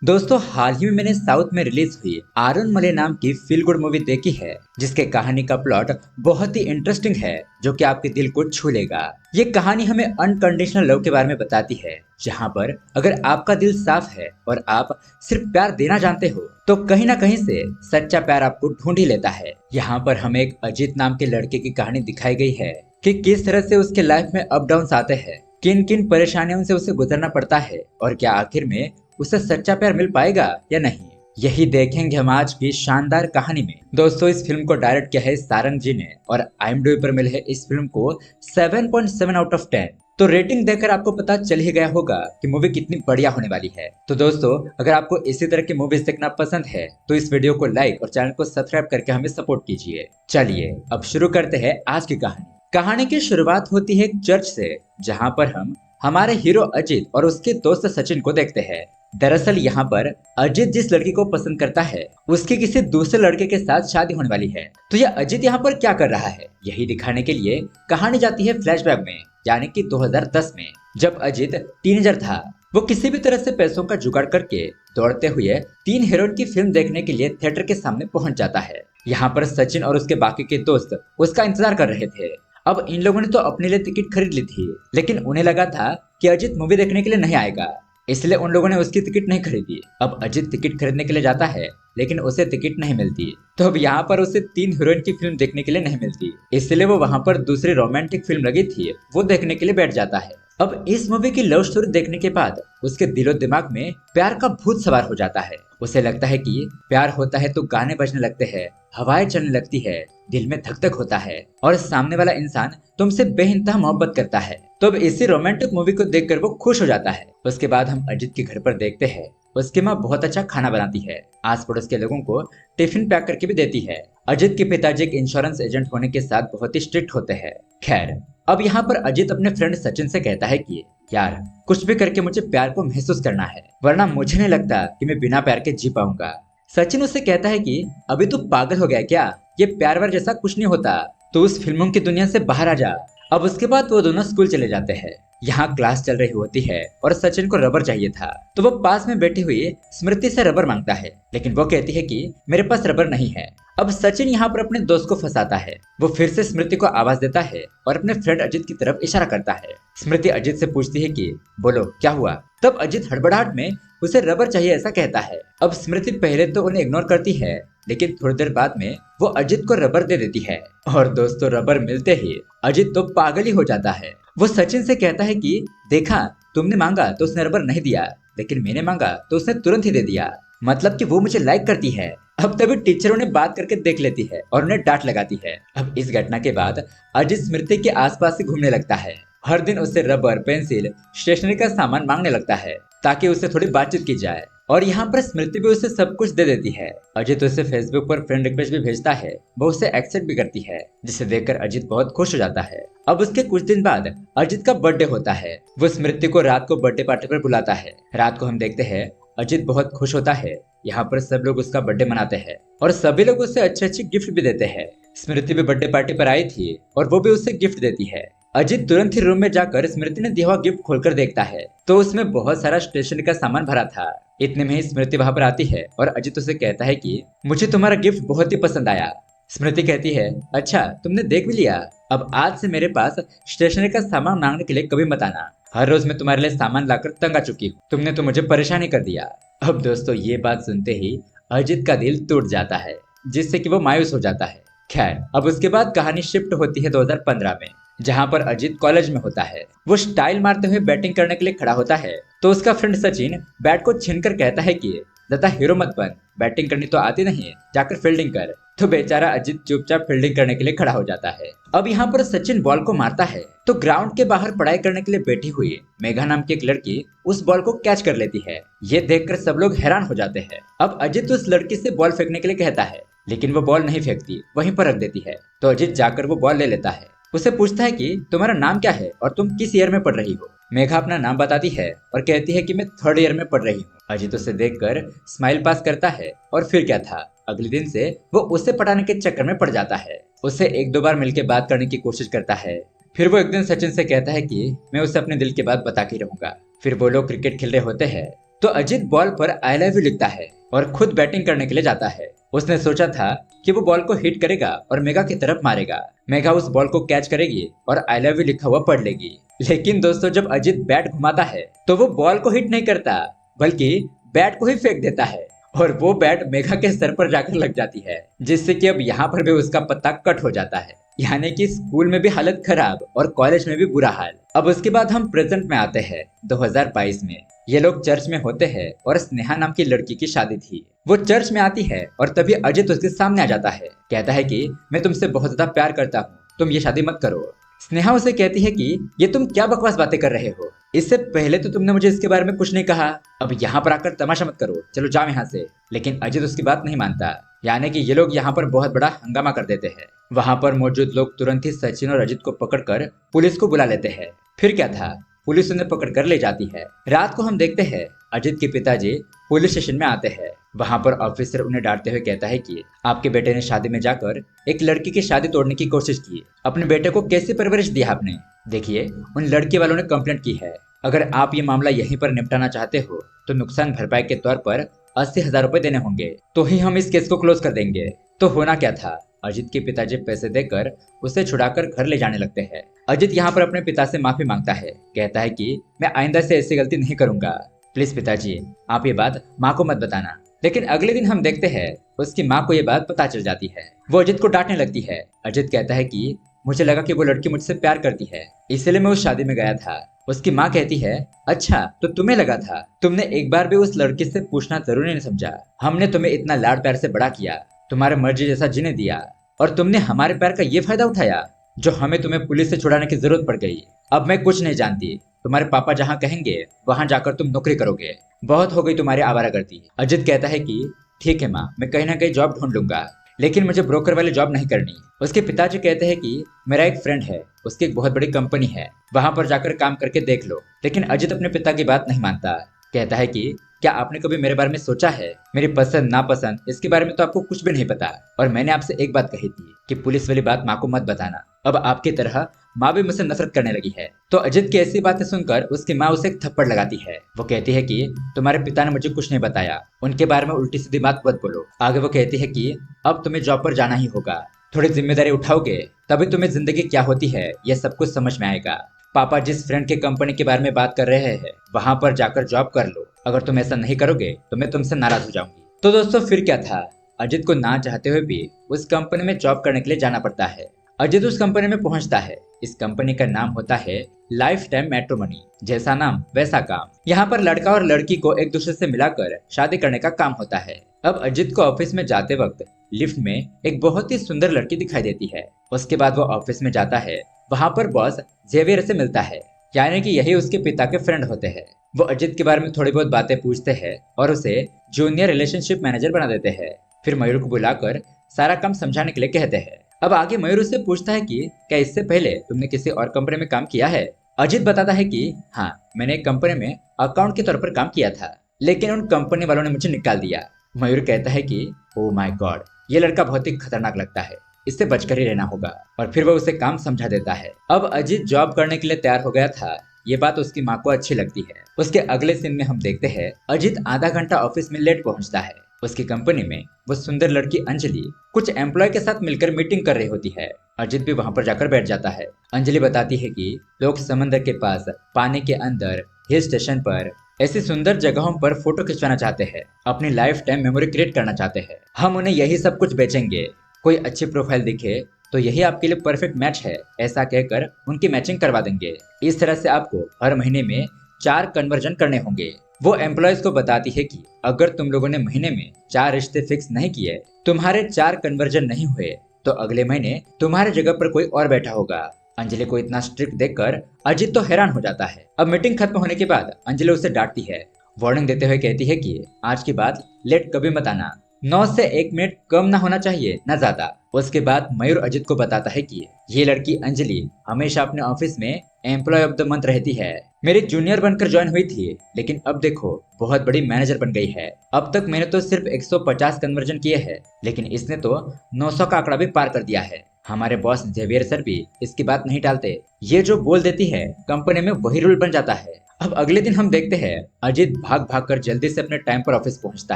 दोस्तों हाल ही में मैंने साउथ में रिलीज हुई आरुण मले नाम की फील गुड मूवी देखी है, जिसके कहानी का प्लॉट बहुत ही इंटरेस्टिंग है, जो कि आपके दिल को छू लेगा। ये कहानी हमें अनकंडीशनल लव के बारे में बताती है, जहाँ पर अगर आपका दिल साफ है और आप सिर्फ प्यार देना जानते हो, तो कहीं ना कहीं से सच्चा प्यार आपको ढूंढ ही लेता है। यहाँ पर हमें एक अजीत नाम के लड़के की कहानी दिखाई गई है कि किस तरह से उसके लाइफ में अप डाउन आते हैं, किन किन परेशानियों से उसे गुजरना पड़ता है और क्या आखिर में उसे सच्चा प्यार मिल पाएगा या नहीं। यही देखेंगे हम आज की शानदार कहानी में। दोस्तों इस फिल्म को डायरेक्ट किया है सारंग जी ने और IMDb पर मिले है इस फिल्म को 7.7 आउट ऑफ 10। तो रेटिंग देखकर आपको पता चल ही गया होगा कि मूवी कितनी बढ़िया होने वाली है। तो दोस्तों अगर आपको इसी तरह की मूवीज देखना पसंद है तो इस वीडियो को लाइक और चैनल को सब्सक्राइब करके हमें सपोर्ट कीजिए। चलिए अब शुरू करते हैं आज की कहानी। कहानी की शुरुआत होती है एक चर्च से, जहाँ पर हम हमारे हीरो अजित और उसके दोस्त सचिन को देखते हैं। दरअसल यहाँ पर अजित जिस लड़की को पसंद करता है उसकी किसी दूसरे लड़के के साथ शादी होने वाली है। तो यह अजित यहाँ पर क्या कर रहा है, यही दिखाने के लिए कहानी जाती है फ्लैशबैक में, यानी कि 2010 में, जब अजित टीनेजर था। वो किसी भी तरह से पैसों का जुगाड़ करके दौड़ते हुए 3 हीरोइन की फिल्म देखने के लिए थिएटर के सामने पहुंच जाता है। यहाँ पर सचिन और उसके बाकी के दोस्त उसका इंतजार कर रहे थे। अब इन लोगों ने तो अपने लिए टिकट खरीद ली थी, लेकिन उन्हें लगा था कि अजित मूवी देखने के लिए नहीं आएगा, इसलिए उन लोगों ने उसकी टिकट नहीं खरीदी। अब अजित टिकट खरीदने के लिए जाता है, लेकिन उसे टिकट नहीं मिलती। तो अब यहाँ पर उसे 3 हीरोइन की फिल्म देखने के लिए नहीं मिलती, इसलिए वो वहाँ पर दूसरी रोमांटिक फिल्म लगी थी वो देखने के लिए बैठ जाता है। अब इस मूवी की लव स्टोरी देखने के बाद उसके दिलो दिमाग में प्यार का भूत सवार हो जाता है। उसे लगता है कि प्यार होता है तो गाने बजने लगते हैं, हवाएं चलने लगती है, दिल में धक धक होता है और सामने वाला इंसान तुमसे बेइंतहा मोहब्बत करता है। तो अब इसी रोमांटिक मूवी को देखकर वो खुश हो जाता है। उसके बाद हम अजित के घर पर देखते हैं उसकी माँ बहुत अच्छा खाना बनाती है, आस पड़ोस के लोगों को टिफिन पैक करके भी देती है। अजित के पिताजी एक इंश्योरेंस एजेंट होने के साथ बहुत ही स्ट्रिक्ट होते हैं। खैर अब यहाँ पर अजित अपने फ्रेंड सचिन से कहता है कि यार कुछ भी करके मुझे प्यार को महसूस करना है, वरना मुझे नहीं लगता कि मैं बिना प्यार के जी पाऊंगा। सचिन उससे कहता है कि अभी तू पागल हो गया क्या, ये प्यार वार जैसा कुछ नहीं होता, तो उस फिल्मों की दुनिया से बाहर आ जा। अब उसके बाद वो दोनों स्कूल चले जाते हैं। यहाँ क्लास चल रही होती है और सचिन को रबर चाहिए था, तो वो पास में बैठी हुई स्मृति से रबर मांगता है, लेकिन वो कहती है कि मेरे पास रबर नहीं है। अब सचिन यहाँ पर अपने दोस्त को फंसाता है। वो फिर से स्मृति को आवाज देता है और अपने फ्रेंड अजित की तरफ इशारा करता है। स्मृति अजित से पूछती है कि बोलो क्या हुआ। तब अजित हड़बड़ाहट में उसे रबर चाहिए ऐसा कहता है। अब स्मृति पहले तो उन्हें इग्नोर करती है, लेकिन थोड़ी देर बाद में वो अजित को रबर दे देती है और दोस्तों रबर मिलते ही अजित तो पागल ही हो जाता है। वो सचिन से कहता है कि देखा तुमने मांगा तो उसने रबर नहीं दिया, लेकिन मैंने मांगा तो उसने तुरंत ही दे दिया, मतलब कि वो मुझे लाइक करती है। अब तभी टीचर उन्हें बात करके देख लेती है और उन्हें डांट लगाती है। अब इस घटना के बाद अजित स्मृति के आसपास ही घूमने लगता है। हर दिन उससे रबर, पेंसिल, स्टेशनरी का सामान मांगने लगता है ताकि उससे थोड़ी बातचीत की जाए, और यहाँ पर स्मृति भी उसे सब कुछ दे देती है। अजित उसे फेसबुक पर फ्रेंड रिक्वेस्ट भी भेजता है, वो उसे एक्सेप्ट भी करती है, जिसे देखकर अजित बहुत खुश हो जाता है। अब उसके कुछ दिन बाद अजित का बर्थडे होता है। वो स्मृति को रात को बर्थडे पार्टी पर बुलाता है। रात को हम देखते हैं अजित बहुत खुश होता है। यहाँ पर सब लोग उसका बर्थडे मनाते हैं और सभी लोग उसे अच्छे अच्छे गिफ्ट भी देते हैं। स्मृति भी बर्थडे पार्टी पर आई थी और वो भी उसे गिफ्ट देती है। अजित तुरंत ही रूम में जाकर स्मृति ने दिया हुआ गिफ्ट खोलकर देखता है तो उसमें बहुत सारा स्टेशनरी का सामान भरा था। इतने में ही स्मृति वहां पर आती है और अजित उसे कहता है कि मुझे तुम्हारा गिफ्ट बहुत ही पसंद आया। स्मृति कहती है अच्छा तुमने देख भी लिया, अब आज से मेरे पास स्टेशनरी का सामान मांगने के लिए कभी मत आना, हर रोज मैं तुम्हारे लिए सामान लाकर तंग आ चुकी हूँ, तुमने तो मुझे परेशानी कर दिया। अब दोस्तों ये बात सुनते ही अजित का दिल टूट जाता है, जिससे कि वो मायूस हो जाता है। खैर अब उसके बाद कहानी शिफ्ट होती है 2015 में, जहाँ पर अजित कॉलेज में होता है। वो स्टाइल मारते हुए बैटिंग करने के लिए खड़ा होता है तो उसका फ्रेंड सचिन बैट को छीनकर कहता है कि दादा हीरो मत बन, बैटिंग करनी तो आती नहीं, जाकर फील्डिंग कर। तो बेचारा अजित चुपचाप फील्डिंग करने के लिए खड़ा हो जाता है। अब यहाँ पर सचिन बॉल को मारता है तो ग्राउंड के बाहर पढ़ाई करने के लिए बैठी हुई मेघा नाम की एक लड़की उस बॉल को कैच कर लेती है। ये देखकर सब लोग हैरान हो जाते हैं। अब अजित उस लड़की से बॉल फेंकने के लिए कहता है, लेकिन वो बॉल नहीं फेंकती, वहीं पर रख देती है। तो अजित जाकर वो बॉल ले लेता है। उसे पूछता है कि तुम्हारा नाम क्या है और तुम किस ईयर में पढ़ रही हो। मेघा अपना नाम बताती है और कहती है कि मैं 3rd ईयर में पढ़ रही हूँ। अजित उसे देखकर स्माइल पास करता है और फिर क्या था, अगले दिन से वो उसे पटाने के चक्कर में पड़ जाता है। उससे 1-2 बार मिलकर बात करने की कोशिश करता है। फिर वो एक दिन सचिन से कहता है कि मैं उसे अपने दिल की बात बता के रहूंगा। फिर वो लोग क्रिकेट खेल रहे होते हैं तो अजित बॉल पर आई लव यू लिखता है और खुद बैटिंग करने के लिए जाता है। उसने सोचा था कि वो बॉल को हिट करेगा और मेगा की तरफ मारेगा। मेगा उस बॉल को कैच करेगी और आई लव यू लिखा हुआ पढ़ लेगी। लेकिन दोस्तों, जब अजित बैट घुमाता है तो वो बॉल को हिट नहीं करता, बल्कि बैट को ही फेंक देता है और वो बैट मेघा के सर पर जाकर लग जाती है, जिससे कि अब यहाँ पर भी उसका पत्ता कट हो जाता है। यानी कि स्कूल में भी हालत खराब और कॉलेज में भी बुरा हाल। अब उसके बाद हम प्रेजेंट में आते हैं 2022 में। ये लोग चर्च में होते हैं और स्नेहा नाम की लड़की की शादी थी। वो चर्च में आती है और तभी अजित उसके सामने आ जाता है। कहता है कि मैं तुमसे बहुत ज्यादा प्यार करता हूँ, तुम ये शादी मत करो। स्नेहा उसे कहती है कि ये तुम क्या बकवास बातें कर रहे हो, इससे पहले तो तुमने मुझे इसके बारे में कुछ नहीं कहा, अब यहाँ पर आकर तमाशा मत करो, चलो जाओ यहाँ से। लेकिन अजित उसकी बात नहीं मानता। यानी कि ये लोग यहाँ पर बहुत बड़ा हंगामा कर देते हैं। वहाँ पर मौजूद लोग तुरंत ही सचिन और अजित को पकड़कर पुलिस को बुला लेते हैं। फिर क्या था, पुलिस उन्हें पकड़कर ले जाती है। रात को हम देखते हैं अजित के पिताजी पुलिस स्टेशन में आते हैं। वहाँ पर ऑफिसर उन्हें डांटते हुए कहता है कि आपके बेटे ने शादी में जाकर एक लड़की की शादी तोड़ने की कोशिश की। अपने बेटे को कैसी परवरिश दी आपने? देखिए, उन लड़की वालों ने कंप्लेंट की है। अगर आप ये मामला यहीं पर निपटाना चाहते हो तो नुकसान भरपाई के तौर पर 80,000 रुपए देने होंगे, तो ही हम इस केस को क्लोज कर देंगे। तो होना क्या था, अजित के पिताजी पैसे देकर उसे छुड़ाकर घर ले जाने लगते हैं। अजित यहाँ पर अपने पिता से माफी मांगता है। कहता है कि मैं आइंदा से ऐसी गलती नहीं करूंगा, प्लीज पिताजी आप ये बात माँ को मत बताना। लेकिन अगले दिन हम देखते हैं उसकी माँ को ये बात पता चल जाती है। वो अजित को डांटने लगती है। अजित कहता है कि मुझे लगा कि वो लड़की मुझसे प्यार करती है, इसलिए मैं उस शादी में गया था। उसकी माँ कहती है, अच्छा तो तुम्हें लगा था, तुमने एक बार भी उस लड़की से पूछना जरूरी नहीं समझा। हमने तुम्हें इतना लाड प्यार से बड़ा किया, तुम्हारे मर्जी जैसा जीने दिया, और तुमने हमारे प्यार का ये फायदा उठाया जो हमें तुम्हें पुलिस से छुड़ाने की जरूरत पड़ गई। अब मैं कुछ नहीं जानती, तुम्हारे पापा जहाँ कहेंगे वहाँ जाकर तुम नौकरी करोगे, बहुत हो गई तुम्हारी आवारागर्दी। अजित कहता है कि ठीक है माँ, मैं कहीं ना कहीं जॉब ढूंढ लूंगा, लेकिन मुझे ब्रोकर वाली जॉब नहीं करनी। उसके पिताजी कहते हैं कि मेरा एक फ्रेंड है, उसकी एक बहुत बड़ी कंपनी है, वहां पर जाकर काम करके देख लो। लेकिन अजित अपने पिता की बात नहीं मानता। कहता है कि क्या आपने कभी मेरे बारे में सोचा है? मेरी पसंद नापसंद इसके बारे में तो आपको कुछ भी नहीं पता, और मैंने आपसे एक बात कही थी कि पुलिस वाली बात माँ को मत बताना। अब आपकी तरह माँ भी मुझसे नफरत करने लगी है। तो अजित की ऐसी बातें सुनकर उसकी माँ उसे एक थप्पड़ लगाती है। वो कहती है कि तुम्हारे पिता ने मुझे कुछ नहीं बताया, उनके बारे में उल्टी सीधी बात मत बोलो। आगे वो कहती है कि अब तुम्हें जॉब पर जाना ही होगा, थोड़ी जिम्मेदारी उठाओगे तभी तुम्हें जिंदगी क्या होती है यह सब कुछ समझ में आएगा। पापा जिस फ्रेंड के कंपनी के बारे में बात कर रहे हैं वहां पर जाकर जॉब कर लो, अगर तुम ऐसा नहीं करोगे तो मैं तुमसे नाराज हो जाऊंगी। तो दोस्तों फिर क्या था, अजित को ना चाहते हुए भी उस कंपनी में जॉब करने के लिए जाना पड़ता है। अजित उस कंपनी में पहुंचता है। इस कंपनी का नाम होता है लाइफ टाइम मैट्रिमोनी, जैसा नाम वैसा काम। यहाँ पर लड़का और लड़की को एक दूसरे से मिलाकर शादी करने का काम होता है। अब अजित को ऑफिस में जाते वक्त लिफ्ट में एक बहुत ही सुंदर लड़की दिखाई देती है। उसके बाद वो ऑफिस में जाता है, वहाँ पर बॉस जेवियर से मिलता है, यानी कि यही उसके पिता के फ्रेंड होते हैं। वो अजित के बारे में थोड़ी बहुत बातें पूछते हैं और उसे जूनियर रिलेशनशिप मैनेजर बना देते हैं। फिर मयूर को बुलाकर सारा काम समझाने के लिए कहते हैं। अब आगे मयूर उससे पूछता है कि क्या इससे पहले तुमने किसी और कंपनी में काम किया है? अजित बताता है कि हाँ, मैंने एक कंपनी में अकाउंट के तौर पर काम किया था, लेकिन उन कंपनी वालों ने मुझे निकाल दिया। मयूर कहता है कि ओ माय गॉड, ये लड़का बहुत ही खतरनाक लगता है, इससे बचकर ही रहना होगा। और फिर वह उसे काम समझा देता है। अब अजित जॉब करने के लिए तैयार हो गया था। ये बात उसकी माँ को अच्छी लगती है। उसके अगले सीन में हम देखते हैं अजित आधा घंटा ऑफिस में लेट पहुंचता है। उसकी कंपनी में वो सुंदर लड़की अंजलि कुछ एम्प्लॉय के साथ मिलकर मीटिंग कर रही होती है। अजित भी वहां पर जाकर बैठ जाता है। अंजलि बताती है कि लोग समंदर के पास, पानी के अंदर, हिल स्टेशन पर, ऐसी सुंदर जगहों पर फोटो खिंचवाना चाहते हैं, अपनी लाइफ टाइम मेमोरी क्रिएट करना चाहते हैं। हम उन्हें यही सब कुछ बेचेंगे, कोई अच्छी प्रोफाइल दिखे तो यही आपके लिए परफेक्ट मैच है, ऐसा कहकर उनकी मैचिंग करवा देंगे। इस तरह से आपको हर महीने में 4 कन्वर्जन करने होंगे। वो एम्प्लॉयज को बताती है कि अगर तुम लोगों ने महीने में 4 रिश्ते फिक्स नहीं किए, तुम्हारे 4 कन्वर्जन नहीं हुए, तो अगले महीने तुम्हारे जगह पर कोई और बैठा होगा। अंजलि को इतना स्ट्रिक्ट देखकर अजित तो हैरान हो जाता है। अब मीटिंग खत्म होने के बाद अंजलि उसे डांटती है, वार्निंग देते हुए कहती है कि आज के बाद लेट कभी मत आना, 9 से 1 मिनट कम ना होना चाहिए, ना ज्यादा। उसके बाद मयूर अजित को बताता है कि ये लड़की अंजलि हमेशा अपने ऑफिस में एम्प्लॉय ऑफ द मंथ रहती है। मेरी जूनियर बनकर ज्वाइन हुई थी, लेकिन अब देखो बहुत बड़ी मैनेजर बन गई है। अब तक मैंने तो सिर्फ 150 कन्वर्जन किए हैं, लेकिन इसने तो 900 का आंकड़ा भी पार कर दिया है। हमारे बॉस जेवियर सर भी इसकी बात नहीं टालते। ये जो बोल देती है कंपनी में वही रूल बन जाता है। अब अगले दिन हम देखते हैं अजीत भाग भाग कर जल्दी से अपने टाइम पर ऑफिस पहुंचता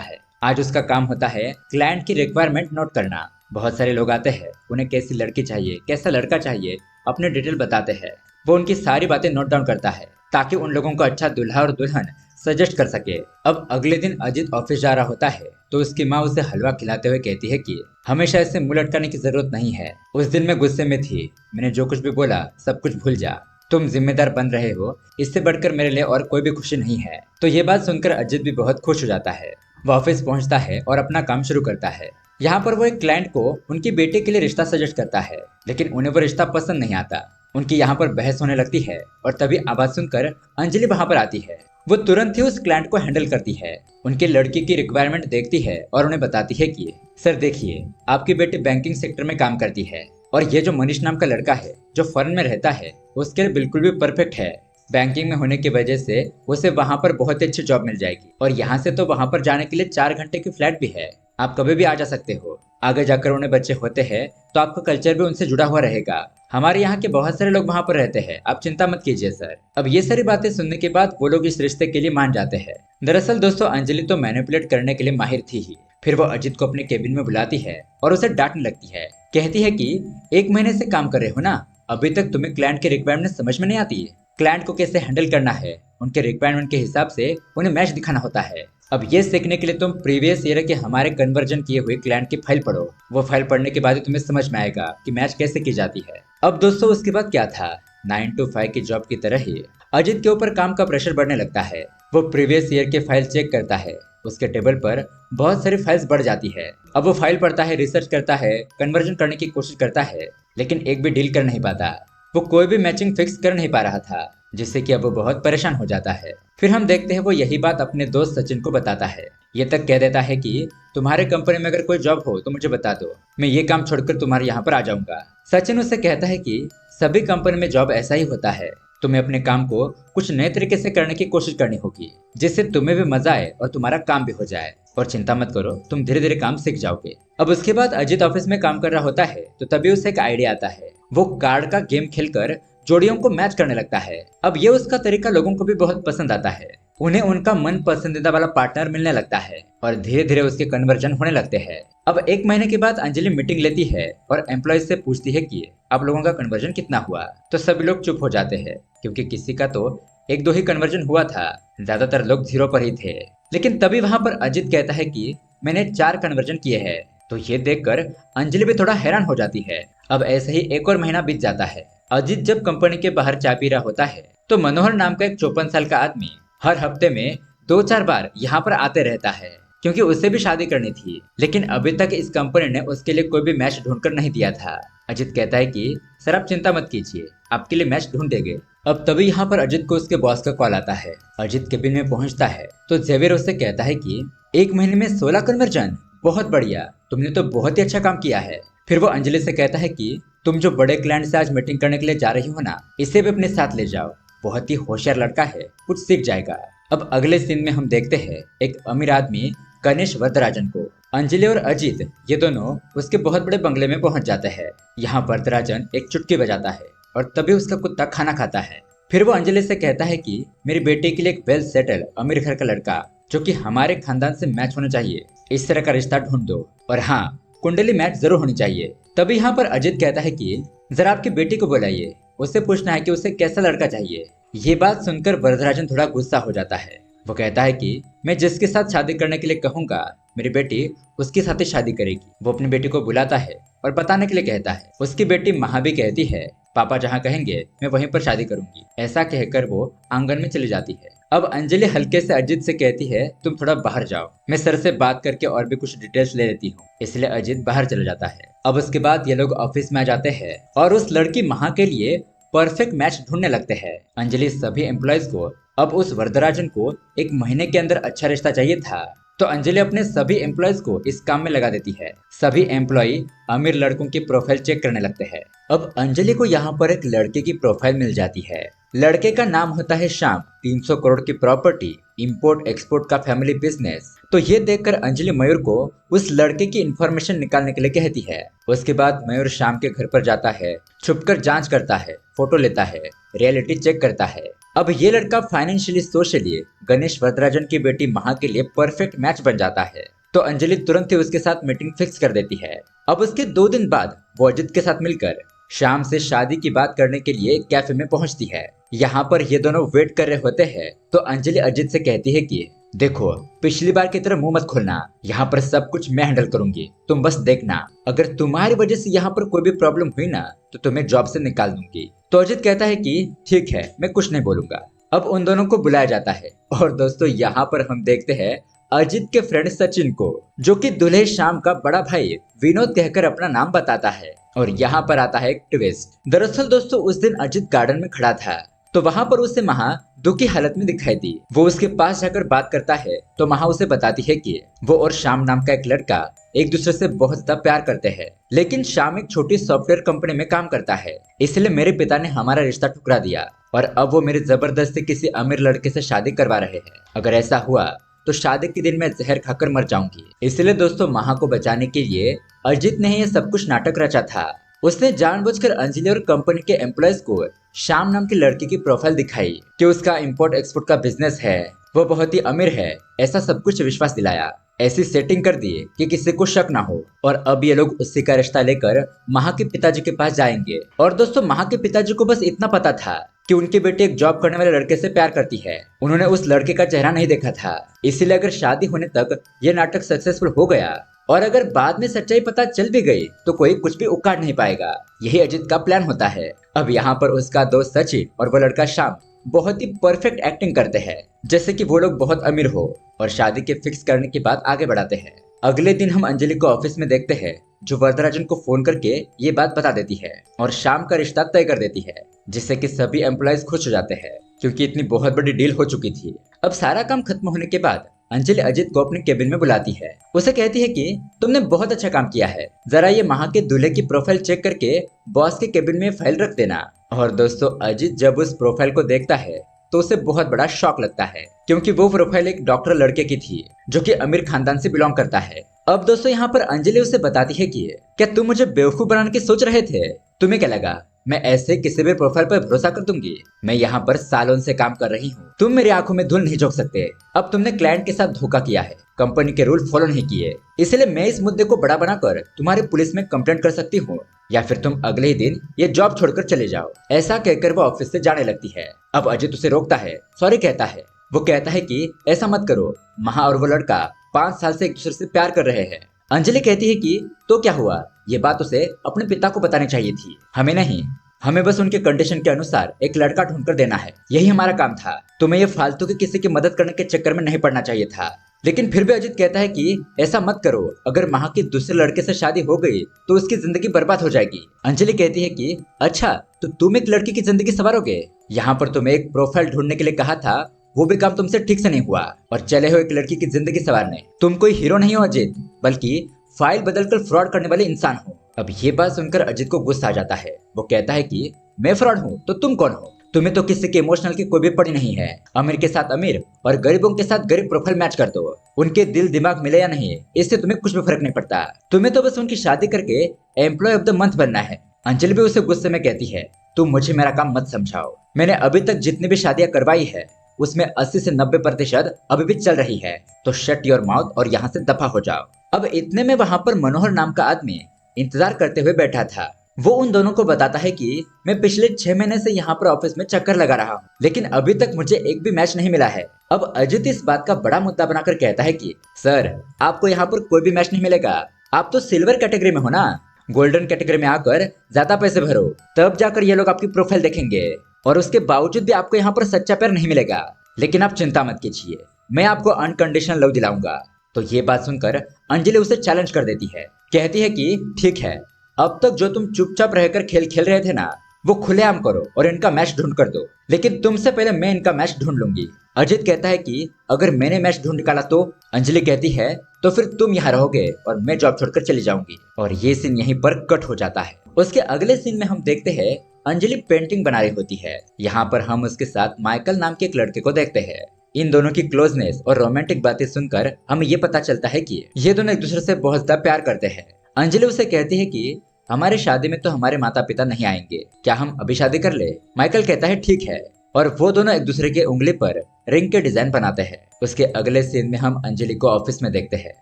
है। आज उसका काम होता है क्लाइंट की रिक्वायरमेंट नोट करना। बहुत सारे लोग आते हैं, उन्हें कैसी लड़की चाहिए, कैसा लड़का चाहिए, अपने डिटेल बताते हैं। वो उनकी सारी बातें नोट डाउन करता है ताकि उन लोगों को अच्छा दूल्हा और दुल्हन सजेस्ट कर सके। अब अगले दिन अजीत ऑफिस जा रहा होता है तो उसकी माँ उसे हलवा खिलाते हुए कहती है कि हमेशा ऐसे मुंह लटकाने की जरूरत नहीं है। उस दिन मैं गुस्से में थी, मैंने जो कुछ भी बोला सब कुछ भूल जा। तुम जिम्मेदार बन रहे हो, इससे बढ़कर मेरे लिए और कोई भी खुशी नहीं है। तो ये बात सुनकर अजीत भी बहुत खुश हो जाता है। वो ऑफिस पहुंचता है और अपना काम शुरू करता है। यहाँ पर वो एक क्लाइंट को उनकी बेटी के लिए रिश्ता सजेस्ट करता है, लेकिन उन्हें वो रिश्ता पसंद नहीं आता। उनकी यहाँ पर बहस होने लगती है और तभी आवाज सुनकर अंजलि वहां पर आती है। वो तुरंत ही उस क्लाइंट को हैंडल करती है, उनके लड़की की रिक्वायरमेंट देखती है और उन्हें बताती है कि सर देखिए, आपकी बेटी बैंकिंग सेक्टर में काम करती है और ये जो मनीष नाम का लड़का है जो फॉरेन में रहता है उसके लिए बिल्कुल भी परफेक्ट है। बैंकिंग में होने की वजह से उसे वहां पर बहुत ही अच्छी जॉब मिल जाएगी और यहाँ से तो वहां पर जाने के लिए 4 घंटे की फ्लाइट भी है। आप कभी भी आ जा सकते हो। आगे जाकर उन्हें बच्चे होते हैं तो आपका कल्चर भी उनसे जुड़ा हुआ रहेगा। हमारे यहाँ के बहुत सारे लोग वहाँ पर रहते हैं, आप चिंता मत कीजिए सर। अब ये सारी बातें सुनने के बाद वो लोग इस रिश्ते के लिए मान जाते हैं। दरअसल दोस्तों अंजलि तो मैनिपुलेट करने के लिए माहिर थी ही। फिर वो अजीत को अपने केबिन में बुलाती है और उसे डांटने लगती है। कहती है कि 1 महीने से काम कर रहे हो ना, अभी तक तुम्हें क्लाइंट की रिक्वायरमेंट समझ में नहीं आती है। क्लाइंट को कैसे हैंडल करना है, उनके रिक्वायरमेंट के हिसाब से उन्हें मैच दिखाना होता है। अब ये सीखने के लिए तुम प्रीवियस ईयर के हमारे कन्वर्जन किए हुए क्लाइंट की फाइल पढ़ो। वो फाइल पढ़ने के बाद ही तुम्हें समझ में आएगा कि मैच कैसे की जाती है। अब दोस्तों उसके बाद क्या था, 9 to 5 की जॉब की तरह ही अजीत के ऊपर काम का प्रेशर बढ़ने लगता है। वो प्रीवियस ईयर के फाइल चेक करता है, उसके टेबल पर बहुत सारी फाइल्स बढ़ जाती है। अब वो फाइल पढ़ता है, रिसर्च करता है, कन्वर्जन करने की कोशिश करता है, लेकिन एक भी डील कर नहीं पाता। वो कोई भी मैचिंग फिक्स कर नहीं पा रहा था, जिससे कि अब वो बहुत परेशान हो जाता है। फिर हम देखते हैं वो यही बात अपने दोस्त सचिन को बताता है। ये तक कह देता है कि तुम्हारे कंपनी में अगर कोई जॉब हो तो मुझे बता दो, मैं ये काम छोड़कर तुम्हारे यहाँ पर आ जाऊंगा। सचिन उससे कहता है कि सभी कंपनी में जॉब ऐसा ही होता है, तुम्हें अपने काम को कुछ नए तरीके से करने की कोशिश करनी होगी जिससे तुम्हें भी मजा आए और तुम्हारा काम भी हो जाए। और चिंता मत करो, तुम धीरे धीरे काम सीख जाओगे। अब उसके बाद अजीत ऑफिस में काम कर रहा होता है तो तभी उसे एक आइडिया आता है। वो कार्ड का गेम खेलकर जोड़ियों को मैच करने लगता है। अब ये उसका तरीका लोगों को भी बहुत पसंद आता है। उन्हें उनका मन पसंदीदा वाला पार्टनर मिलने लगता है और धीरे धीरे उसके कन्वर्जन होने लगते हैं। अब 1 महीने के बाद अंजलि मीटिंग लेती है और एम्प्लॉय से पूछती है कि आप लोगों का कन्वर्जन कितना हुआ। तो सभी लोग चुप हो जाते हैं क्योंकि किसी का तो 1-2 ही कन्वर्जन हुआ था, ज्यादातर लोग 0 पर ही थे। लेकिन तभी वहां पर अजीत कहता है कि मैंने 4 कन्वर्जन किए हैं। तो ये देखकर अंजलि भी थोड़ा हैरान हो जाती है। अब ऐसे ही एक और महीना बीत जाता है। अजीत जब कंपनी के बाहर चाय पी रहा होता है तो मनोहर नाम का एक 54 साल का आदमी हर हफ्ते में 2-4 बार यहाँ पर आते रहता है, क्योंकि उसे भी शादी करनी थी। लेकिन अभी तक इस कंपनी ने उसके लिए कोई भी मैच ढूंढकर नहीं दिया था। अजीत कहता है कि सर आप चिंता मत कीजिए, आपके लिए मैच ढूंढ देंगे। अब तभी यहाँ पर अजीत को उसके बॉस का कॉल आता है। अजीत केबिन में पहुंचता है तो जेवियर उससे कहता है कि 1 महीने में 16 कन्वर्जन, बहुत बढ़िया, तुमने तो बहुत ही अच्छा काम किया है। फिर वो अंजलि से कहता है कि तुम जो बड़े क्लाइंट से आज मीटिंग करने के लिए जा रही हो ना, इसे भी अपने साथ ले जाओ, बहुत ही होशियार लड़का है, कुछ सीख जाएगा। अब अगले सीन में हम देखते हैं एक अमीर आदमी गणेश वरदराजन को। अंजलि और अजीत ये दोनों उसके बहुत बड़े बंगले में पहुंच जाते हैं। यहाँ वरदराजन एक चुटकी बजाता है और तभी उसका कुत्ता खाना खाता है। फिर वो अंजलि से कहता है कि मेरी बेटी के लिए एक वेल सेटल अमीर घर का लड़का जो कि हमारे खानदान से मैच होना चाहिए, इस तरह का रिश्ता ढूंढ दो, और हाँ कुंडली मैच जरूर होनी चाहिए। तभी यहाँ पर अजीत कहता है कि जरा आपकी बेटी को बुलाइए, उससे पूछना है कि उसे कैसा लड़का चाहिए। ये बात सुनकर वरदराजन थोड़ा गुस्सा हो जाता है। वो कहता है कि मैं जिसके साथ शादी करने के लिए कहूंगा मेरी बेटी उसके साथ ही शादी करेगी। वो अपनी बेटी को बुलाता है और बताने के लिए कहता है। उसकी बेटी महा भी कहती है पापा जहाँ कहेंगे मैं वहीं पर शादी करूंगी। ऐसा कहकर वो आंगन में चली जाती है। अब अंजलि हल्के से अजीत से कहती है तुम थोड़ा बाहर जाओ, मैं सर से बात करके और भी कुछ डिटेल्स ले लेती हूँ। इसलिए अजीत बाहर चला जाता है। अब उसके बाद ये लोग ऑफिस में आ जाते हैं और उस लड़की महा के लिए परफेक्ट मैच ढूंढने लगते हैं। अंजलि सभी एम्प्लॉयज को अब उस वरदराजन को 1 महीने के अंदर अच्छा रिश्ता चाहिए था, तो अंजलि अपने सभी एम्प्लॉयज को इस काम में लगा देती है। सभी एम्प्लॉय अमीर लड़कों की प्रोफाइल चेक करने लगते हैं। अब अंजलि को यहाँ पर एक लड़के की प्रोफाइल मिल जाती है, लड़के का नाम होता है श्याम, 300 करोड़ की प्रॉपर्टी, इंपोर्ट एक्सपोर्ट का फैमिली बिजनेस। तो ये देखकर अंजलि मयूर को उस लड़के की इंफॉर्मेशन निकालने के लिए कहती है। उसके बाद मयूर श्याम के घर पर जाता है, छुपकर जांच करता है, फोटो लेता है, रियलिटी चेक करता है। अब ये लड़का फाइनेंशियली सोशली गणेश वरदराजन की बेटी महा के लिए परफेक्ट मैच बन जाता है। तो अंजलि तुरंत ही उसके साथ मीटिंग फिक्स कर देती है। अब उसके 2 दिन बाद वो अजित के साथ मिलकर शाम से शादी की बात करने के लिए कैफे में पहुंचती है। यहाँ पर ये दोनों वेट कर रहे होते हैं तो अंजलि अजित से कहती है कि देखो, पिछली बार की तरह मुंह मत खोलना, यहाँ पर सब कुछ मैं हैंडल करूंगी, तुम बस देखना। अगर तुम्हारी वजह से यहाँ पर कोई भी प्रॉब्लम हुई ना तो तुम्हें जॉब से निकाल दूंगी। तो अजित कहता है कि ठीक है, मैं कुछ नहीं बोलूंगा। अब उन दोनों को बुलाया जाता है और दोस्तों यहाँ पर हम देखते हैं अजित के फ्रेंड सचिन को, जो कि दूल्हे श्याम का बड़ा भाई विनोद कहकर अपना नाम बताता है। और यहाँ पर आता है एक ट्विस्ट। दरअसल दोस्तों उस दिन अजित गार्डन में खड़ा था तो वहां पर उसे महा दुखी हालत में दिखाई दी। वो उसके पास जाकर बात करता है तो महा उसे बताती है कि वो और श्याम नाम का एक लड़का एक दूसरे से बहुत ज्यादा प्यार करते हैं, लेकिन श्याम एक छोटी सॉफ्टवेयर कंपनी में काम करता है, इसलिए मेरे पिता ने हमारा रिश्ता ठुकरा दिया और अब वो मेरी जबरदस्ती किसी अमीर लड़के से शादी करवा रहे हैं। अगर ऐसा हुआ तो शादी के दिन मैं जहर खाकर मर जाऊंगी। इसलिए दोस्तों महा को बचाने के लिए अजित ने ये सब कुछ नाटक रचा था। उसने जानबूझकर अंजलि और कंपनी के एम्प्लॉयज को श्याम नाम की लड़की की प्रोफाइल दिखाई कि उसका इंपोर्ट एक्सपोर्ट का बिजनेस है, वो बहुत ही अमीर है, ऐसा सब कुछ विश्वास दिलाया। ऐसी सेटिंग कर दी कि किसी को शक ना हो। और अब ये लोग उसी का रिश्ता लेकर महा के पिताजी के पास जाएंगे। और दोस्तों महा के पिताजी को बस इतना पता था कि उनकी बेटी एक जॉब करने वाले लड़के से प्यार करती है। उन्होंने उस लड़के का चेहरा नहीं देखा था, इसीलिए अगर शादी होने तक ये नाटक सक्सेसफुल हो गया और अगर बाद में सच्चाई पता चल भी गई तो कोई कुछ भी उखाड़ नहीं पाएगा। यही अजित का प्लान होता है। अब यहाँ पर उसका दोस्त सचिन और वो लड़का श्याम बहुत ही परफेक्ट एक्टिंग करते हैं, जैसे कि वो लोग बहुत अमीर हो, और शादी के फिक्स करने की बात आगे बढ़ाते हैं। अगले दिन हम अंजलि को ऑफिस में देखते हैं, जो वरदराजन को फोन करके ये बात बता देती है और शाम का रिश्ता तय कर देती है, जिससे कि सभी एम्प्लॉयज खुश हो जाते हैं क्योंकि इतनी बहुत बड़ी डील हो चुकी थी। अब सारा काम खत्म होने के बाद अंजलि अजित को अपने केबिन में बुलाती है। उसे कहती है कि तुमने बहुत अच्छा काम किया है, जरा ये महा के दूल्हे की प्रोफाइल चेक करके बॉस के केबिन में फाइल रख देना। और दोस्तों अजित जब उस प्रोफाइल को देखता है तो उसे बहुत बड़ा शॉक लगता है, क्योंकि वो प्रोफाइल एक डॉक्टर लड़के की थी जो कि अमीर खानदान से बिलोंग करता है। अब दोस्तों यहाँ पर अंजलि उसे बताती है कि क्या तुम मुझे बेवकूफ बनाने की सोच रहे थे? तुम्हें क्या लगा मैं ऐसे किसी भी प्रोफाइल पर भरोसा कर दूंगी? मैं यहाँ पर सालों से काम कर रही हूँ, तुम मेरी आंखों में धूल नहीं झोंक सकते। अब तुमने क्लाइंट के साथ धोखा किया है, कंपनी के रूल फॉलो नहीं किए, इसलिए मैं इस मुद्दे को बड़ा बनाकर तुम्हारी पुलिस में कंप्लेंट कर सकती हूँ, या फिर तुम अगले ही दिन ये जॉब छोड़कर चले जाओ। ऐसा कहकर वो ऑफिस से जाने लगती है। अब अजित उसे रोकता है, सॉरी कहता है। वो कहता है कि ऐसा मत करो, महा और वो लड़का 5 साल से एक दूसरे से प्यार कर रहे हैं। अंजलि कहती है कि तो क्या हुआ, ये बात उसे अपने पिता को बतानी चाहिए थी, हमें नहीं। हमें बस उनके कंडीशन के अनुसार एक लड़का ढूंढकर देना है, यही हमारा काम था। तुम्हें ये फालतू के किसी की मदद करने के चक्कर में नहीं पड़ना चाहिए था। लेकिन फिर भी अजित कहता है कि ऐसा मत करो, अगर महा की दूसरे लड़के से शादी हो गई तो उसकी जिंदगी बर्बाद हो जाएगी। अंजलि कहती है कि अच्छा, तो तुम एक लड़की की जिंदगी संवारोगे? यहाँ पर तुम्हें एक प्रोफाइल ढूंढने के लिए कहा था, वो भी काम तुमसे ठीक से नहीं हुआ और चले हो एक लड़की की जिंदगी संवारने। तुम कोई हीरो नहीं हो अजित, बल्कि फाइल बदलकर फ्रॉड करने वाले इंसान हो। अब ये बात सुनकर अजित को गुस्सा आ जाता है। वो कहता है कि मैं फ्रॉड हूँ तो तुम कौन हो? तुम्हें तो किसी के इमोशनल की कोई भी पड़ी नहीं है। अमीर के साथ अमीर और गरीबों के साथ गरीब प्रोफाइल मैच कर दो, उनके दिल दिमाग मिले या नहीं इससे तुम्हें कुछ भी फर्क नहीं पड़ता। तुम्हें तो बस उनकी शादी करके एम्प्लॉय ऑफ द मंथ बनना है। अंजलि भी उसे गुस्से में कहती है, तुम मुझे मेरा काम मत समझाओ। मैंने अभी तक जितनी भी शादियां करवाई है उसमें 80 से 90% अभी भी चल रही है, तो शट योर माउथ और यहाँ से दफा हो जाओ। अब इतने में वहां पर मनोहर नाम का आदमी इंतजार करते हुए बैठा था। वो उन दोनों को बताता है कि मैं पिछले 6 महीने से यहाँ पर ऑफिस में चक्कर लगा रहा हूँ, लेकिन अभी तक मुझे एक भी मैच नहीं मिला है। अब अजित इस बात का बड़ा मुद्दा बनाकर कहता है कि सर, आपको यहाँ पर कोई भी मैच नहीं मिलेगा, आप तो सिल्वर कैटेगरी में हो ना, गोल्डन कैटेगरी में आकर ज्यादा पैसे भरो, तब जाकर ये लोग आपकी प्रोफाइल देखेंगे। और उसके बावजूद भी आपको यहाँ पर सच्चा प्यार नहीं मिलेगा, लेकिन आप चिंता मत कीजिए, मैं आपको अनकंडीशनल लव दिलाऊंगा। तो ये बात सुनकर अंजलि उसे चैलेंज कर देती है, कहती है कि ठीक है, अब तक जो तुम चुपचाप रहकर खेल खेल रहे थे ना, वो खुलेआम करो और इनका मैच ढूंढ कर दो, लेकिन तुमसे पहले मैं इनका मैच ढूंढ लूंगी। अजित कहता है कि अगर मैंने मैच ढूंढ निकाला तो? अंजलि कहती है तो फिर तुम यहाँ रहोगे और मैं जॉब छोड़कर चली जाऊंगी। और ये सीन यहीं पर कट हो जाता है। उसके अगले सीन में हम देखते हैं अंजलि पेंटिंग बना रही होती है। यहाँ पर हम उसके साथ माइकल नाम के एक लड़के को देखते हैं। इन दोनों की क्लोजनेस और रोमांटिक बातें सुनकर हमें ये पता चलता है कि ये दोनों एक दूसरे से बहुत ज्यादा प्यार करते हैं। अंजलि उसे कहती है कि हमारी शादी में तो हमारे माता पिता नहीं आएंगे, क्या हम अभी शादी कर ले? माइकल कहता है ठीक है, और वो दोनों एक दूसरे के उंगली पर रिंग के डिजाइन बनाते हैं। उसके अगले सीन में हम अंजलि को ऑफिस में देखते हैं।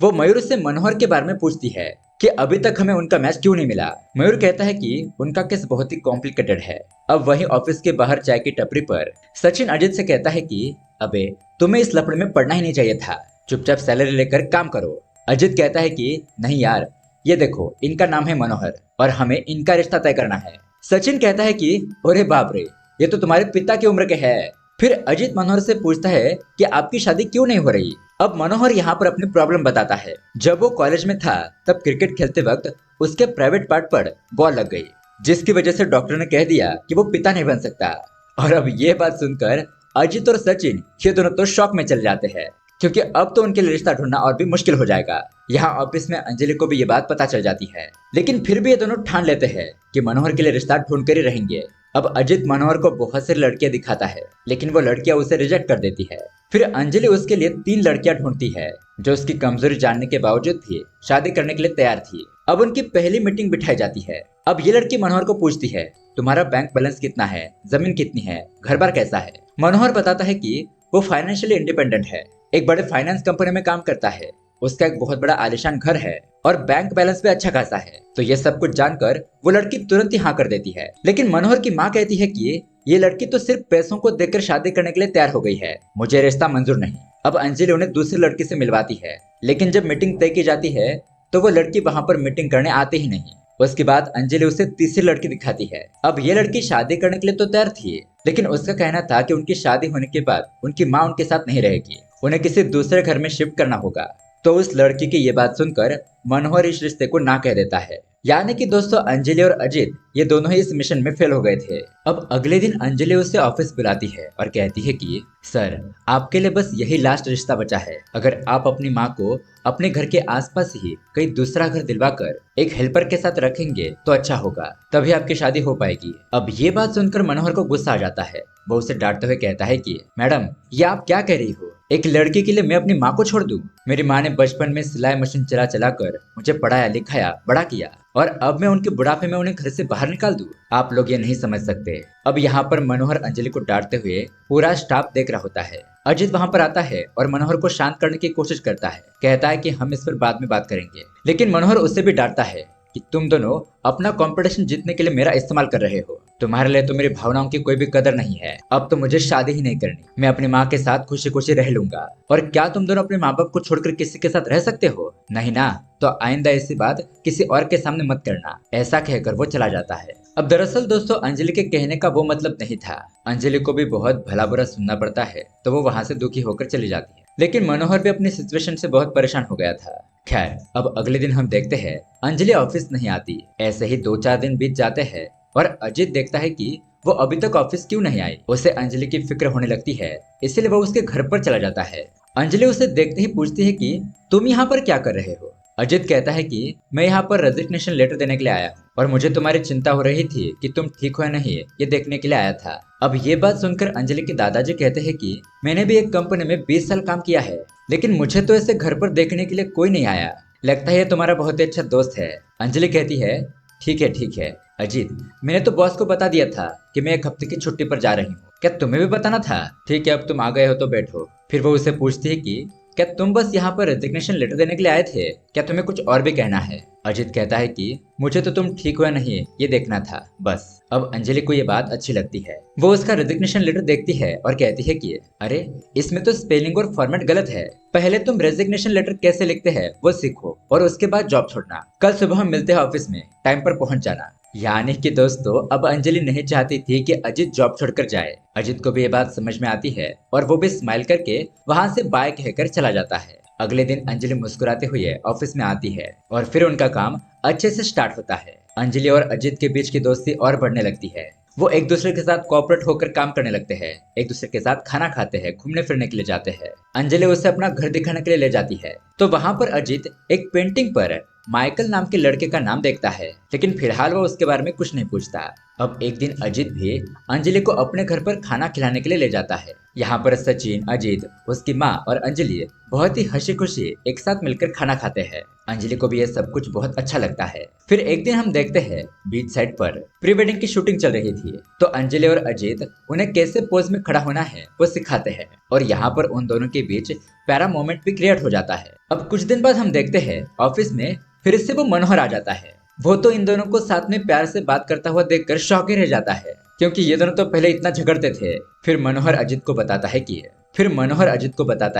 वो मयूर से मनोहर के बारे में पूछती है कि अभी तक हमें उनका मैच क्यों नहीं मिला। मयूर कहता है कि उनका केस बहुत ही कॉम्प्लिकेटेड है। अब वहीं ऑफिस के बाहर चाय की टपरी पर सचिन अजित से कहता है कि अबे तुम्हें इस लफड़े में पड़ना ही नहीं चाहिए था, चुपचाप सैलरी लेकर काम करो। अजित कहता है कि नहीं यार, ये देखो इनका नाम है मनोहर और हमें इनका रिश्ता तय करना है। सचिन कहता है कि अरे बाप रे, ये तो तुम्हारे पिता की उम्र के हैं। फिर अजित मनोहर से पूछता है कि आपकी शादी क्यों नहीं हो रही। अब मनोहर यहाँ पर अपनी प्रॉब्लम बताता है। जब वो कॉलेज में था तब क्रिकेट खेलते वक्त उसके प्राइवेट पार्ट पर बॉल लग गई, जिसकी वजह से डॉक्टर ने कह दिया कि वो पिता नहीं बन सकता। और अब ये बात सुनकर अजित और सचिन ये दोनों तो शॉक में चले जाते हैं, क्योंकि अब तो उनके लिए रिश्ता ढूंढना और भी मुश्किल हो जाएगा। यहाँ ऑफिस में अंजलि को भी ये बात पता चल जाती है, लेकिन फिर भी ये दोनों ठान लेते हैं कि मनोहर के लिए रिश्ता ढूंढ कर ही रहेंगे। अब अजित मनोहर को बहुत सारी लड़कियां दिखाता है, लेकिन वो लड़कियां उसे रिजेक्ट कर देती है। फिर अंजलि उसके लिए 3 लड़कियां ढूंढती है जो उसकी कमजोरी जानने के बावजूद भी शादी करने के लिए तैयार थी। अब उनकी पहली मीटिंग बिठाई जाती है। अब ये लड़की मनोहर को पूछती है तुम्हारा बैंक बैलेंस कितना है, जमीन कितनी है, घर बार कैसा है। मनोहर बताता है कि वो फाइनेंशियली इंडिपेंडेंट है, एक बड़े फाइनेंस कंपनी में काम करता है, उसका एक बहुत बड़ा आलीशान घर है और बैंक बैलेंस भी अच्छा खासा है। तो ये सब कुछ जानकर वो लड़की तुरंत ही हाँ कर देती है। लेकिन मनोहर की माँ कहती है कि ये लड़की तो सिर्फ पैसों को देखकर शादी करने के लिए तैयार हो गई है, मुझे रिश्ता मंजूर नहीं। अब अंजलि उन्हें दूसरी लड़की से मिलवाती है, लेकिन जब मीटिंग तय की जाती है तो वो लड़की वहाँ पर मीटिंग करने आती ही नहीं। उसके बाद अंजलि उसे तीसरी लड़की दिखाती है। अब ये लड़की शादी करने के लिए तो तैयार थी, लेकिन उसका कहना था कि उनकी शादी होने के बाद उनकी माँ उनके साथ नहीं रहेगी, उन्हें किसी दूसरे घर में शिफ्ट करना होगा। तो उस लड़की की ये बात सुनकर मनोहर इस रिश्ते को ना कह देता है। यानी कि दोस्तों अंजलि और अजित ये दोनों ही इस मिशन में फेल हो गए थे। अब अगले दिन अंजलि उसे ऑफिस बुलाती है और कहती है कि सर, आपके लिए बस यही लास्ट रिश्ता बचा है। अगर आप अपनी माँ को अपने घर के आसपास ही कहीं दूसरा घर दिलवाकर एक हेल्पर के साथ रखेंगे तो अच्छा होगा, तभी आपकी शादी हो पाएगी। अब ये बात सुनकर मनोहर को गुस्सा आ जाता है। वो उसे डांटते हुए कहता है कि मैडम, ये आप क्या कह रही हो? एक लड़की के लिए मैं अपनी माँ को छोड़ दूं? मेरी माँ ने बचपन में सिलाई मशीन चला चला कर मुझे पढ़ाया लिखाया बड़ा किया, और अब मैं उनके बुढ़ापे में उन्हें घर से बाहर निकाल दूं? आप लोग ये नहीं समझ सकते। अब यहाँ पर मनोहर अंजलि को डांटते हुए पूरा स्टाफ देख रहा होता है। अजित वहाँ पर आता है और मनोहर को शांत करने की कोशिश करता है, कहता है कि हम इस पर बाद में बात करेंगे। लेकिन मनोहर उससे भी डांटता है कि तुम दोनों अपना कंपटीशन जीतने के लिए मेरा इस्तेमाल कर रहे हो, तुम्हारे लिए तो मेरी भावनाओं की कोई भी कदर नहीं है। अब तो मुझे शादी ही नहीं करनी, मैं अपनी माँ के साथ खुशी खुशी रह लूंगा। और क्या तुम दोनों अपने माँ बाप को छोड़कर किसी के साथ रह सकते हो? नहीं ना, तो आइंदा ऐसी बात किसी और के सामने मत करना। ऐसा कहकर वो चला जाता है। अब दरअसल दोस्तों अंजलि के कहने का वो मतलब नहीं था। अंजलि को भी बहुत भला बुरा सुनना पड़ता है, तो वो वहाँ से दुखी होकर चली जाती है। लेकिन मनोहर भी अपनी सिचुएशन से बहुत परेशान हो गया था। खैर, अब अगले दिन हम देखते हैं अंजलि ऑफिस नहीं आती। ऐसे ही 2-4 दिन बीत जाते हैं और अजित देखता है कि वो अभी तक ऑफिस क्यों नहीं आई। उसे अंजलि की फिक्र होने लगती है, इसलिए वो उसके घर पर चला जाता है। अंजलि उसे देखते ही पूछती है कि तुम यहाँ पर क्या कर रहे हो? अजित कहता है कि मैं यहाँ पर रेजिग्नेशन लेटर देने के लिए आया हूँ और मुझे तुम्हारी चिंता हो रही थी कि तुम ठीक हो या नहीं, ये देखने के लिए आया था। अब ये बात सुनकर अंजलि के दादाजी कहते हैं कि मैंने भी एक कंपनी में 20 साल काम किया है, लेकिन मुझे तो ऐसे घर पर देखने के लिए कोई नहीं आया। लगता है ये तुम्हारा बहुत ही अच्छा दोस्त है। अंजलि कहती है ठीक है अजीत, मैंने तो बॉस को बता दिया था कि मैं 1 हफ्ते की छुट्टी पर जा रही हूँ, क्या तुम्हें भी बताना था? ठीक है, अब तुम आ गए हो तो बैठो। फिर वो उसे पूछती है कि क्या तुम बस यहाँ पर रेजिग्नेशन लेटर देने के लिए आए थे, क्या तुम्हें कुछ और भी कहना है? अजित कहता है कि मुझे तो तुम ठीक हो या नहीं ये देखना था बस। अब अंजलि को ये बात अच्छी लगती है। वो उसका रेजिग्नेशन लेटर देखती है और कहती है कि अरे, इसमें तो स्पेलिंग और फॉर्मेट गलत है। पहले तुम रेजिग्नेशन लेटर कैसे लिखते हैं वो सीखो और उसके बाद जॉब छोड़ना। कल सुबह हम मिलते हैं ऑफिस में, टाइम पर पहुंच जाना। यानी कि दोस्तों अब अंजलि नहीं चाहती थी कि अजित जॉब छोड़कर जाए। अजित को भी ये बात समझ में आती है और वो भी स्माइल करके वहां से बाय कहकर चला जाता है। अगले दिन अंजलि मुस्कुराते हुए ऑफिस में आती है और फिर उनका काम अच्छे से स्टार्ट होता है। अंजलि और अजित के बीच की दोस्ती और बढ़ने लगती है। वो एक दूसरे के साथ कोऑपरेट होकर काम करने लगते हैं, एक दूसरे के साथ खाना खाते हैं, घूमने फिरने के लिए जाते हैं। अंजलि उसे अपना घर दिखाने के लिए ले जाती है। तो वहां पर अजीत एक पेंटिंग पर माइकल नाम के लड़के का नाम देखता है, लेकिन फिलहाल वो उसके बारे में कुछ नहीं पूछता। अब एक दिन अजीत भी अंजलि को अपने घर पर खाना खिलाने के लिए ले जाता है। यहाँ पर सचिन, अजीत, उसकी माँ और अंजलि बहुत ही हंसी खुशी एक साथ मिलकर खाना खाते हैं। अंजलि को भी ये सब कुछ बहुत अच्छा लगता है। फिर एक दिन हम देखते हैं बीच साइड पर प्री वेडिंग की शूटिंग चल रही थी, तो अंजलि और अजीत उन्हें कैसे पोज में खड़ा होना है वो सिखाते हैं, और यहाँ पर उन दोनों के बीच प्यारा मोमेंट भी क्रिएट हो जाता है। अब कुछ दिन बाद हम देखते हैं ऑफिस में फिर से वो मनोहर आ जाता है। वो तो इन दोनों को साथ में प्यार से बात करता हुआ देखकर शॉक ही रह जाता है, क्योंकि ये दोनों तो पहले इतना झगड़ते थे। फिर मनोहर अजीत को बताता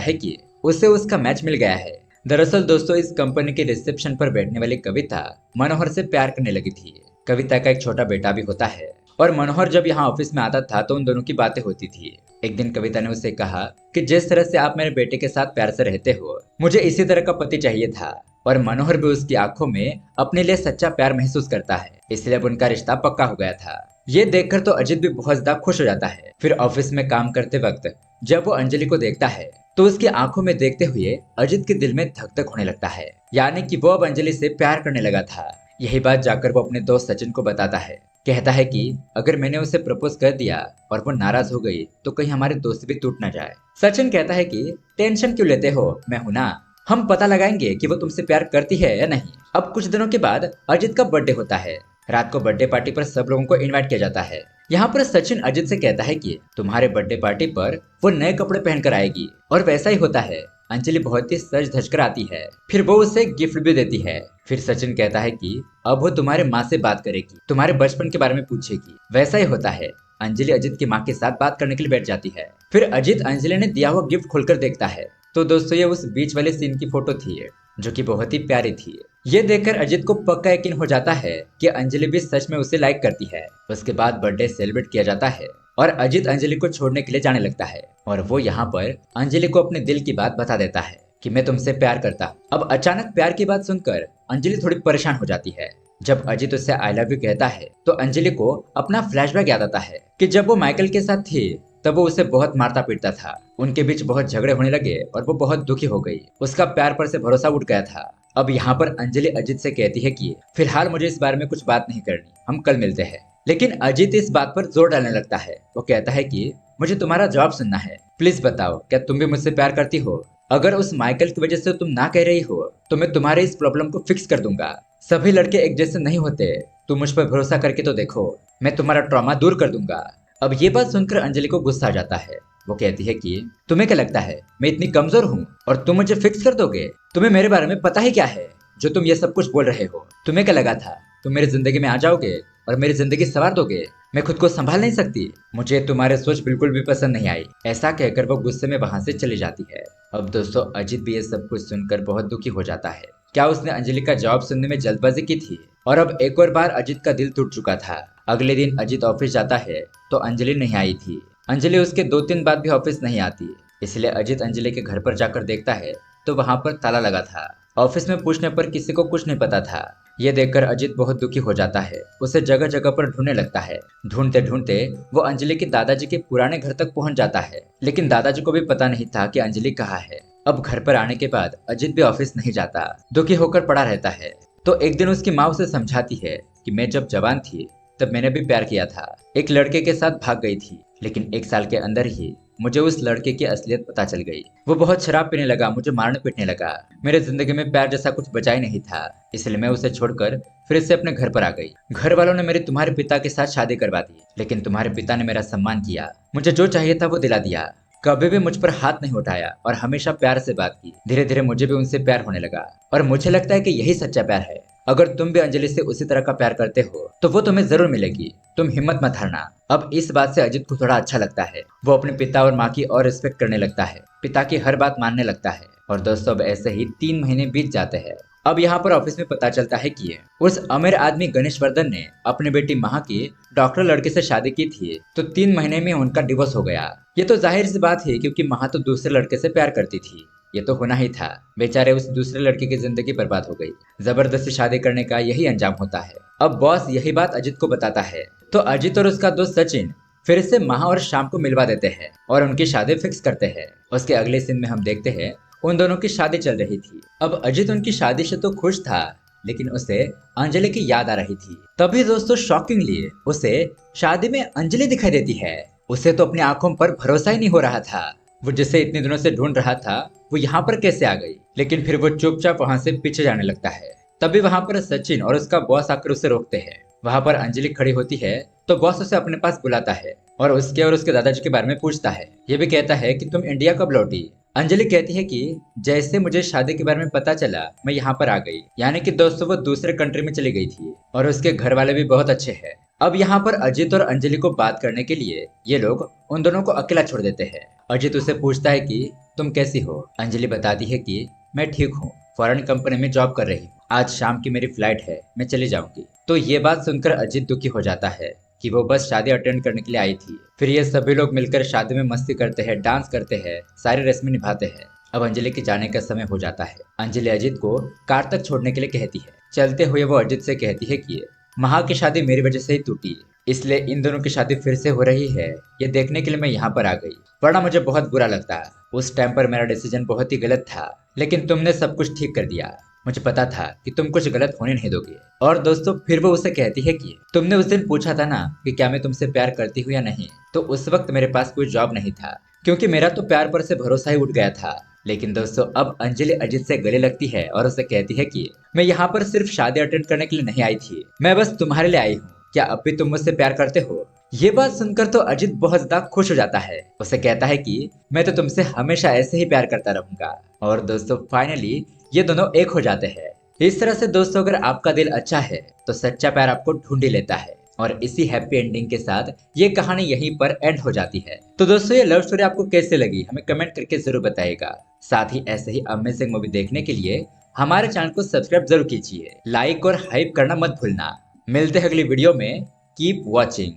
है कि उसे उसका मैच मिल गया है। दरअसल दोस्तों, इस कंपनी के रिसेप्शन पर बैठने वाली कविता मनोहर से प्यार करने लगी थी। कविता का एक छोटा बेटा भी होता है, और मनोहर जब यहाँ ऑफिस में आता था तो उन दोनों की बातें होती थी। एक दिन कविता ने उसे कहा कि जिस तरह से आप मेरे बेटे के साथ प्यार से रहते हो, मुझे इसी तरह का पति चाहिए था। और मनोहर भी उसकी आंखों में अपने लिए सच्चा प्यार महसूस करता है, इसलिए अब उनका रिश्ता पक्का हो गया था। ये देखकर तो अजीत भी बहुत ज्यादा खुश हो जाता है। फिर ऑफिस में काम करते वक्त जब वो अंजलि को देखता है तो उसकी आंखों में देखते हुए अजीत के दिल में धक धक होने लगता है, यानी कि वो अब अंजलि से प्यार करने लगा था। यही बात जाकर वो अपने दोस्त सचिन को बताता है। कहता है कि अगर मैंने उसे प्रपोज कर दिया और वो नाराज हो गई तो कहीं हमारी दोस्ती भी टूट ना जाए। सचिन कहता है कि टेंशन क्यों लेते हो, मैं हूं ना, हम पता लगाएंगे कि वो तुमसे प्यार करती है या नहीं। अब कुछ दिनों के बाद अजीत का बर्थडे होता है। रात को बर्थडे पार्टी पर सब लोगों को इनवाइट किया जाता है। यहाँ पर सचिन अजीत से कहता है कि तुम्हारे बर्थडे पार्टी पर वो नए कपड़े पहनकर आएगी, और वैसा ही होता है। अंजलि बहुत ही सज धज कर आती है, फिर वो उसे गिफ्ट भी देती है। फिर सचिन कहता है कि अब वो तुम्हारे माँ से बात करेगी, तुम्हारे बचपन के बारे में पूछेगी। वैसा ही होता है। अंजलि अजीत की माँ के साथ बात करने के लिए बैठ जाती है। फिर अजीत अंजलि ने दिया हुआ गिफ्ट खोलकर देखता है, तो दोस्तों ये उस बीच वाले सीन की फोटो थी, जो कि बहुत ही प्यारी थी। ये देखकर अजीत को पक्का यकीन हो जाता है कि अंजलि भी सच में उसे लाइक करती है। उसके बाद बर्थडे सेलिब्रेट किया जाता है और अजीत अंजलि को छोड़ने के लिए जाने लगता है, और वो यहाँ पर अंजलि को अपने दिल की बात बता देता है कि मैं तुमसे प्यार करता। अब अचानक प्यार की बात सुनकर अंजलि थोड़ी परेशान हो जाती है। जब अजीत उससे आई लव यू कहता है तो अंजलि को अपना फ्लैशबैक याद आता है कि जब वो माइकल के साथ थी तब वो उसे बहुत मारता पीटता था। उनके बीच बहुत झगड़े होने लगे और वो बहुत दुखी हो गई। उसका प्यार पर से भरोसा उठ गया था। अब यहाँ पर अंजलि अजीत से कहती है कि फिलहाल मुझे इस बारे में कुछ बात नहीं करनी, हम कल मिलते हैं। लेकिन अजीत इस बात पर जोर डालने लगता है। वो कहता है कि मुझे तुम्हारा जवाब सुनना है, प्लीज बताओ क्या तुम भी मुझसे प्यार करती हो? अगर उस माइकल की वजह से तुम ना कह रही हो तो मैं तुम्हारे इस प्रॉब्लम को फिक्स कर दूंगा। सभी लड़के एक जैसे नहीं होते, तुम मुझ पर भरोसा करके तो देखो, मैं तुम्हारा ट्रॉमा दूर कर दूंगा। अब ये बात सुनकर अंजलि को गुस्सा आ जाता है। वो कहती है कि तुम्हें क्या लगता है मैं इतनी कमजोर हूँ और तुम मुझे फिक्स कर दोगे? तुम्हें मेरे बारे में पता ही क्या है जो तुम ये सब कुछ बोल रहे हो? तुम्हें क्या लगा था तुम मेरी जिंदगी में आ जाओगे और मेरी जिंदगी संवार दोगे? मैं खुद को संभाल नहीं सकती? मुझे तुम्हारे सोच बिल्कुल भी पसंद नहीं आई। ऐसा कहकर वो गुस्से में वहां से चली जाती है। अब दोस्तों, अजीत भी ये सब कुछ सुनकर बहुत दुखी हो जाता है। क्या उसने अंजलि का जवाब सुनने में जल्दबाजी की थी? और अब एक और बार अजीत का दिल टूट चुका था। अगले दिन अजीत ऑफिस जाता है तो अंजलि नहीं आई थी। अंजलि उसके 2-3 बाद भी ऑफिस नहीं आती, इसलिए अजीत अंजलि के घर पर जाकर देखता है तो वहां पर ताला लगा था। ऑफिस में पूछने पर किसी को कुछ नहीं पता था। ये देखकर अजीत बहुत दुखी हो जाता है। उसे जगह जगह पर ढूंढने लगता है। ढूंढते ढूंढते वो अंजलि के दादाजी के पुराने घर तक पहुंच जाता है, लेकिन दादाजी को भी पता नहीं था कि अंजलि कहाँ है। अब घर पर आने के बाद अजीत भी ऑफिस नहीं जाता, दुखी होकर पड़ा रहता है। तो एक दिन उसकी माँ उसे समझाती है कि मैं जब जवान थी तब मैंने भी प्यार किया था, एक लड़के के साथ भाग गई थी, लेकिन 1 साल के अंदर ही मुझे उस लड़के की असलियत पता चल गई। वो बहुत शराब पीने लगा, मुझे मारने पीटने लगा। मेरे जिंदगी में प्यार जैसा कुछ बचा ही नहीं था, इसलिए मैं उसे छोड़कर फिर से अपने घर पर आ गई। घर वालों ने मेरे तुम्हारे पिता के साथ शादी करवा दी, लेकिन तुम्हारे पिता ने मेरा सम्मान किया, मुझे जो चाहिए था वो दिला दिया, कभी भी मुझ पर हाथ नहीं उठाया और हमेशा प्यार से बात की। धीरे धीरे मुझे भी उनसे प्यार होने लगा और मुझे लगता है कि यही सच्चा प्यार है। अगर तुम भी अंजलि से उसी तरह का प्यार करते हो तो वो तुम्हें जरूर मिलेगी, तुम हिम्मत मत हारना। अब इस बात से अजीत को थोड़ा अच्छा लगता है। वो अपने पिता और माँ की और रिस्पेक्ट करने लगता है, पिता की हर बात मानने लगता है। और दोस्तों, अब ऐसे ही 3 महीने बीत जाते हैं। अब यहाँ पर ऑफिस में पता चलता है कि उस अमीर आदमी गणेश वर्धन ने अपनी बेटी महा की डॉक्टर लड़के से शादी की थी, तो 3 महीने में उनका डिवोर्स हो गया। ये तो जाहिर सी बात है, क्योंकि महा तो दूसरे लड़के से प्यार करती थी। ये तो होना ही था, बेचारे उस दूसरे लड़के की जिंदगी बर्बाद हो गई। जबरदस्ती शादी करने का यही अंजाम होता है। अब बॉस यही बात अजीत को बताता है। तो अजित और उसका दोस्त सचिन फिर से महा और शाम को मिलवा देते हैं और उनकी शादी फिक्स करते हैं। उसके अगले सीन में हम देखते हैं उन दोनों की शादी चल रही थी। अब अजित उनकी शादी से तो खुश था, लेकिन उसे अंजलि की याद आ रही थी। तभी दोस्तों शॉकिंगली उसे शादी में अंजलि दिखाई देती है। उसे तो अपनी आंखों पर भरोसा ही नहीं हो रहा था। वो जिसे इतने दिनों से ढूंढ रहा था वो यहाँ पर कैसे आ गई। लेकिन फिर वो चुपचाप वहां से पीछे जाने लगता है। तभी वहां पर सचिन और उसका बॉस आकर उसे रोकते हैं। वहां पर अंजलि खड़ी होती है तो बॉस उसे अपने पास बुलाता है और उसके दादाजी के बारे में पूछता है। ये भी कहता है कि तुम इंडिया कब लौटी। अंजलि कहती है कि जैसे मुझे शादी के बारे में पता चला मैं यहाँ पर आ गई। यानी कि दोस्तों वो दूसरे कंट्री में चली गई थी और उसके घर वाले भी बहुत अच्छे हैं। अब यहाँ पर अजित और अंजलि को बात करने के लिए ये लोग उन दोनों को अकेला छोड़ देते हैं। अजित उसे पूछता है कि तुम कैसी हो। अंजलि बताती है कि मैं ठीक हूँ, फॉरेन कंपनी में जॉब कर रही हूँ। आज शाम की मेरी फ्लाइट है, मैं चली जाऊंगी। तो ये बात सुनकर अजित दुखी हो जाता है कि वो बस शादी अटेंड करने के लिए आई थी। फिर ये सभी लोग मिलकर शादी में मस्ती करते हैं, डांस करते हैं, सारी रस्में निभाते हैं। अब अंजलि के जाने का समय हो जाता है। अंजलि अजित को कार तक छोड़ने के लिए कहती है। चलते हुए वो अजित से कहती है कि महा की शादी मेरी वजह से ही टूटी, इसलिए इन दोनों की शादी फिर से हो रही है ये देखने के लिए मैं यहाँ पर आ गई। वरना मुझे बहुत बुरा लगता है। उस टाइम पर मेरा डिसीजन बहुत ही गलत था, लेकिन तुमने सब कुछ ठीक कर दिया। मुझे पता था कि तुम कुछ गलत होने नहीं दोगे। और दोस्तों फिर वो उसे कहती है कि तुमने उस दिन पूछा था ना कि क्या मैं तुमसे प्यार करती हूँ या नहीं, तो उस वक्त मेरे पास कोई जॉब नहीं था, क्योंकि मेरा तो प्यार पर से भरोसा ही उठ गया था। लेकिन दोस्तों अब अंजलि अजित से गले लगती है और उसे कहती है कि मैं यहाँ पर सिर्फ शादी अटेंड करने के लिए नहीं आई थी, मैं बस तुम्हारे लिए आई हूँ। क्या अब भी तुम मुझसे प्यार करते हो। ये बात सुनकर तो अजित बहुत ज्यादा खुश हो जाता है। उसे कहता है कि मैं तो तुमसे हमेशा ऐसे ही प्यार करता रहूंगा। और दोस्तों फाइनली ये दोनों एक हो जाते हैं। इस तरह से दोस्तों अगर आपका दिल अच्छा है तो सच्चा प्यार आपको ढूंढ ही लेता है। और इसी हैप्पी एंडिंग के साथ ये कहानी यहीं पर एंड हो जाती है। तो दोस्तों ये लव स्टोरी आपको कैसे लगी हमें कमेंट करके जरूर बताइएगा। साथ ही ऐसे ही अमेजिंग मूवी देखने के लिए हमारे चैनल को सब्सक्राइब जरूर कीजिए, लाइक और हाइप करना मत भूलना। मिलते हैं अगली वीडियो में। Keep watching.